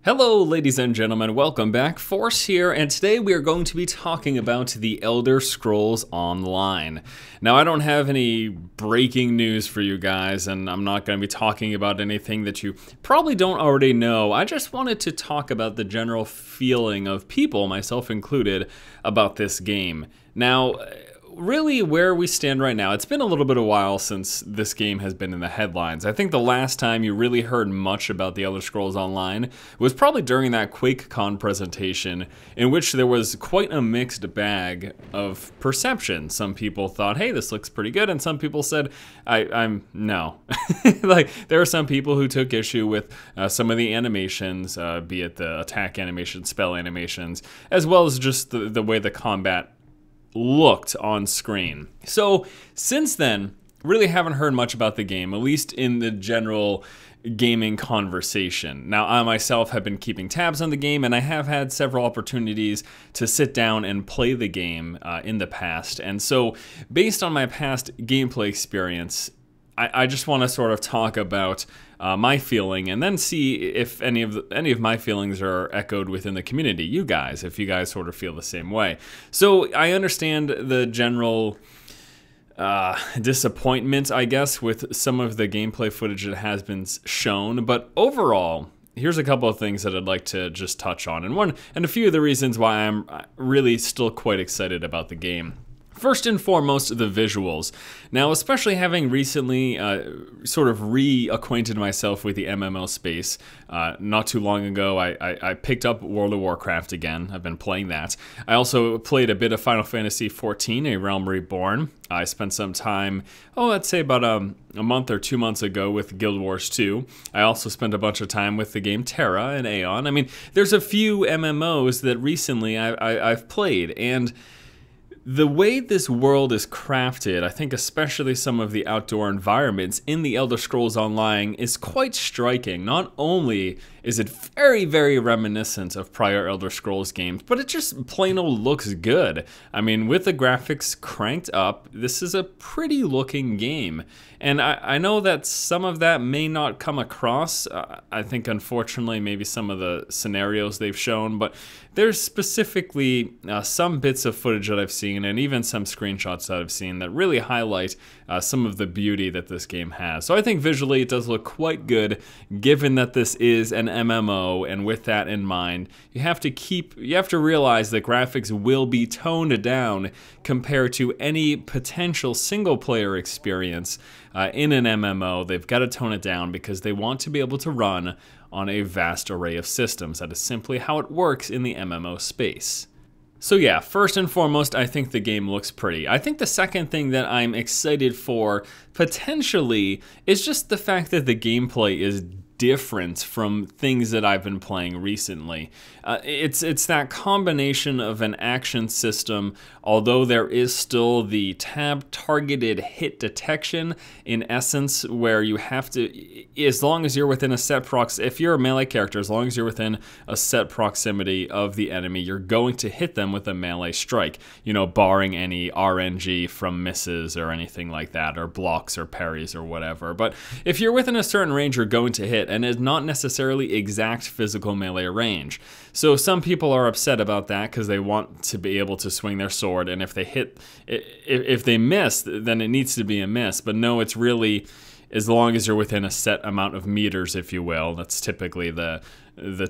Hello ladies and gentlemen, welcome back. Force here, and today we are going to be talking about The Elder Scrolls Online. Now I don't have any breaking news for you guys, and I'm not going to be talking about anything that you probably don't already know. I just wanted to talk about the general feeling of people, myself included, about this game. Now, really where we stand right now, it's been a little bit of a while since this game has been in the headlines. I think the last time you really heard much about The Elder Scrolls Online was probably during that QuakeCon presentation, in which there was quite a mixed bag of perception. Some people thought, hey, this looks pretty good, and some people said, I'm no. Like, there are some people who took issue with some of the animations, be it the attack animations, spell animations, as well as just the way the combat looked on screen. So since then, really haven't heard much about the game, at least in the general gaming conversation. Now, I myself have been keeping tabs on the game, and I have had several opportunities to sit down and play the game in the past. And so, based on my past gameplay experience, I just want to sort of talk about my feeling, and then see if any of my feelings are echoed within the community. You guys, if you guys sort of feel the same way. So I understand the general disappointment, I guess, with some of the gameplay footage that has been shown, but overall, here's a couple of things that I'd like to just touch on, and a few of the reasons why I'm really still quite excited about the game. First and foremost, the visuals. Now, especially having recently sort of reacquainted myself with the MMO space, not too long ago, I picked up World of Warcraft again. I've been playing that. I also played a bit of Final Fantasy XIV, A Realm Reborn. I spent some time, I'd say about a month or 2 months ago with Guild Wars 2. I also spent a bunch of time with the game Terra and Aeon. I mean, there's a few MMOs that recently I've played, and the way this world is crafted, I think especially some of the outdoor environments in The Elder Scrolls Online, is quite striking. Not only is it very, very reminiscent of prior Elder Scrolls games, but it just plain old looks good. I mean, with the graphics cranked up, this is a pretty looking game. And I know that some of that may not come across. I think, unfortunately, maybe some of the scenarios they've shown, but there's specifically some bits of footage that I've seen, and even some screenshots that I've seen, that really highlight some of the beauty that this game has. So I think visually it does look quite good, given that this is an MMO, and with that in mind, you have to realize that graphics will be toned down compared to any potential single-player experience in an MMO. They've got to tone it down because they want to be able to run on a vast array of systems. That is simply how it works in the MMO space. So yeah, first and foremost, I think the game looks pretty. I think the second thing that I'm excited for, potentially, is just the fact that the gameplay is different from things that I've been playing recently. It's that combination of an action system, although there is still the tab-targeted hit detection, in essence, where you have to, as long as you're within a set if you're a melee character, as long as you're within a set proximity of the enemy, you're going to hit them with a melee strike, you know, barring any RNG from misses or anything like that, or blocks or parries or whatever. But if you're within a certain range, you're going to hit, and it's not necessarily exact physical melee range. So some people are upset about that because they want to be able to swing their sword, and if they miss, then it needs to be a miss. But no, it's really, as long as you're within a set amount of meters, if you will. That's typically the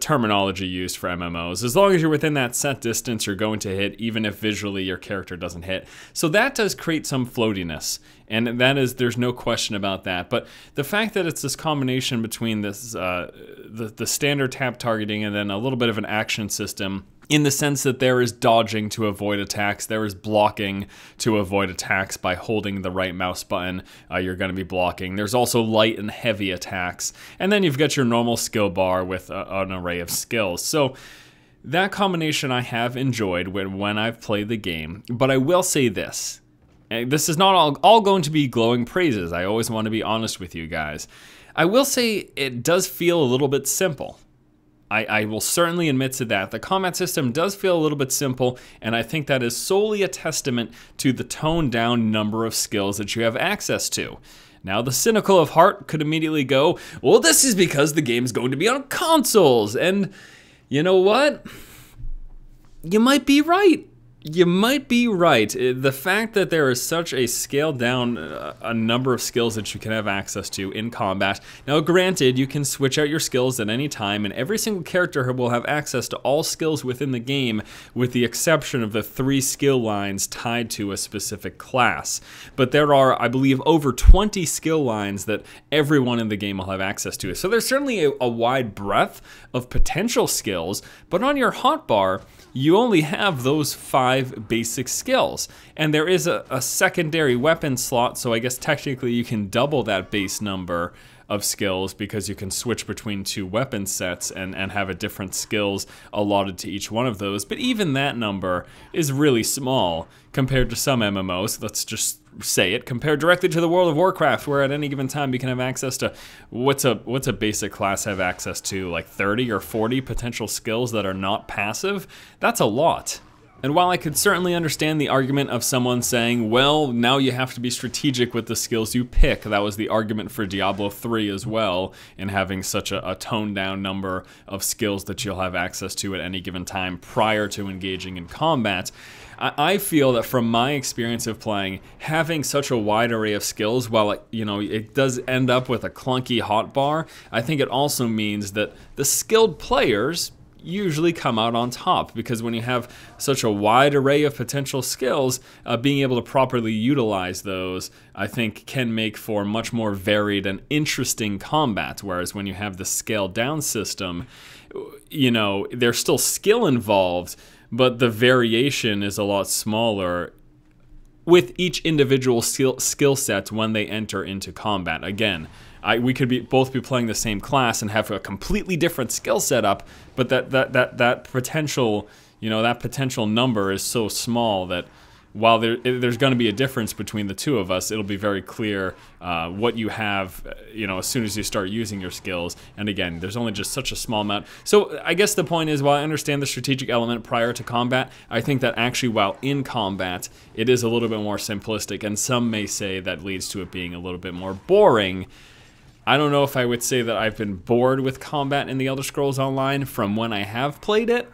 terminology used for MMOs. As long as you're within that set distance, you're going to hit, even if visually your character doesn't hit. So that does create some floatiness, and there's no question about that. But the fact that it's this combination between this the standard tap targeting and then a little bit of an action system, in the sense that there is dodging to avoid attacks, there is blocking to avoid attacks by holding the right mouse button, you're going to be blocking. There's also light and heavy attacks, and then you've got your normal skill bar with an array of skills. So that combination I have enjoyed when I've played the game, but I will say this. And this is not all going to be glowing praises. I always want to be honest with you guys. I will say it does feel a little bit simple. I will certainly admit to that. The combat system does feel a little bit simple, and I think that is solely a testament to the toned down number of skills that you have access to. Now, the cynical of heart could immediately go, well, this is because the game's going to be on consoles. And you know what? You might be right. You might be right. The fact that there is such a scaled down a number of skills that you can have access to in combat. Now, granted, you can switch out your skills at any time, and every single character will have access to all skills within the game, with the exception of the 3 skill lines tied to a specific class. But there are, I believe, over 20 skill lines that everyone in the game will have access to. So there's certainly a wide breadth of potential skills, but on your hotbar, you only have those 5 basic skills. And there is a secondary weapon slot, so I guess technically you can double that base number of skills because you can switch between 2 weapon sets and have a different skills allotted to each one of those. But even that number is really small compared to some MMOs. Let's just say it, compared directly to the World of Warcraft, where at any given time you can have access to, what's a basic class have access to, like 30 or 40 potential skills that are not passive? That's a lot. And while I could certainly understand the argument of someone saying, well, now you have to be strategic with the skills you pick, that was the argument for Diablo 3 as well, in having such a toned down number of skills that you'll have access to at any given time prior to engaging in combat. I feel that from my experience of playing, having such a wide array of skills, while it does end up with a clunky hotbar, I think it also means that the skilled players usually come out on top, because when you have such a wide array of potential skills, being able to properly utilize those, I think, can make for much more varied and interesting combat. Whereas when you have the scaled down system, there's still skill involved, but the variation is a lot smaller with each individual skill set when they enter into combat. Again, we could both be playing the same class and have a completely different skill setup, but that potential, that potential number is so small that while there's going to be a difference between the two of us, it'll be very clear what you have, as soon as you start using your skills. And again, there's only just such a small amount. So I guess the point is, while I understand the strategic element prior to combat, I think that actually while in combat, it is a little bit more simplistic, and some may say that leads to it being a little bit more boring. I don't know if I would say that I've been bored with combat in the Elder Scrolls Online from when I have played it,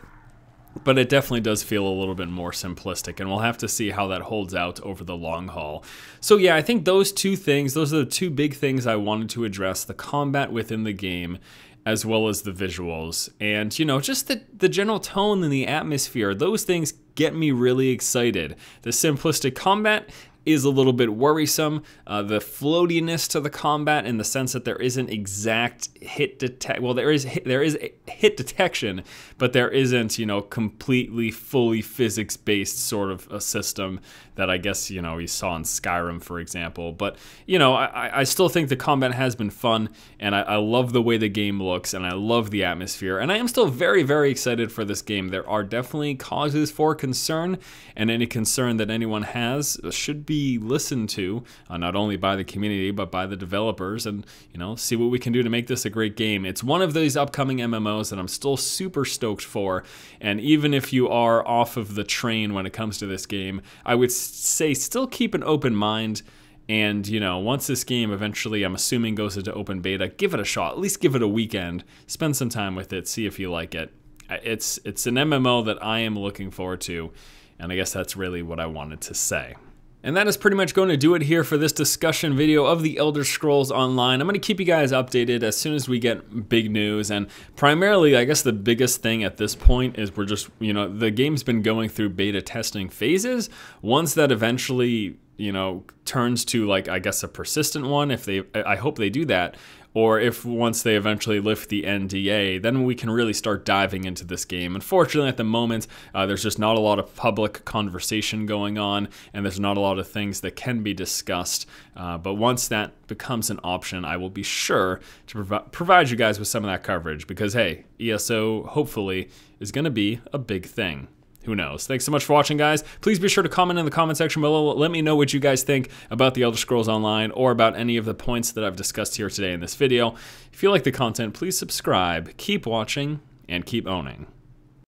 but it definitely does feel a little bit more simplistic, and we'll have to see how that holds out over the long haul. So yeah, I think those are the 2 big things I wanted to address: the combat within the game, as well as the visuals. And, just the general tone and the atmosphere, those things get me really excited. The simplistic combat is a little bit worrisome. The floatiness to the combat, in the sense that there isn't exact hit detect. Well, there is hit detection, but there isn't, completely fully physics-based sort of a system that I guess, you saw in Skyrim, for example. But, I still think the combat has been fun, and I love the way the game looks, and I love the atmosphere, and I am still very, very excited for this game. There are definitely causes for concern, and any concern that anyone has should be listened to, not only by the community, but by the developers, and, see what we can do to make this a great game. It's one of those upcoming MMOs that I'm still super stoked for, and even if you are off of the train when it comes to this game, I would say still keep an open mind. And, once this game eventually, I'm assuming, goes into open beta, give it a shot. At least give it a weekend. Spend some time with it. See if you like it. It's an MMO that I am looking forward to. And I guess that's really what I wanted to say. And that is pretty much going to do it here for this discussion video of the Elder Scrolls Online. I'm going to keep you guys updated as soon as we get big news. And primarily, I guess the biggest thing at this point is we're just, the game's been going through beta testing phases. Once that eventually, turns to, like, I guess a persistent one, I hope they do that, or if once they eventually lift the NDA, then we can really start diving into this game. Unfortunately, at the moment, there's just not a lot of public conversation going on, and there's not a lot of things that can be discussed. But once that becomes an option, I will be sure to provide you guys with some of that coverage, because, hey, ESO, hopefully, is going to be a big thing. Who knows? Thanks so much for watching, guys. Please be sure to comment in the comment section below. Let me know what you guys think about the Elder Scrolls Online, or about any of the points that I've discussed here today in this video. If you like the content, please subscribe, keep watching, and keep owning.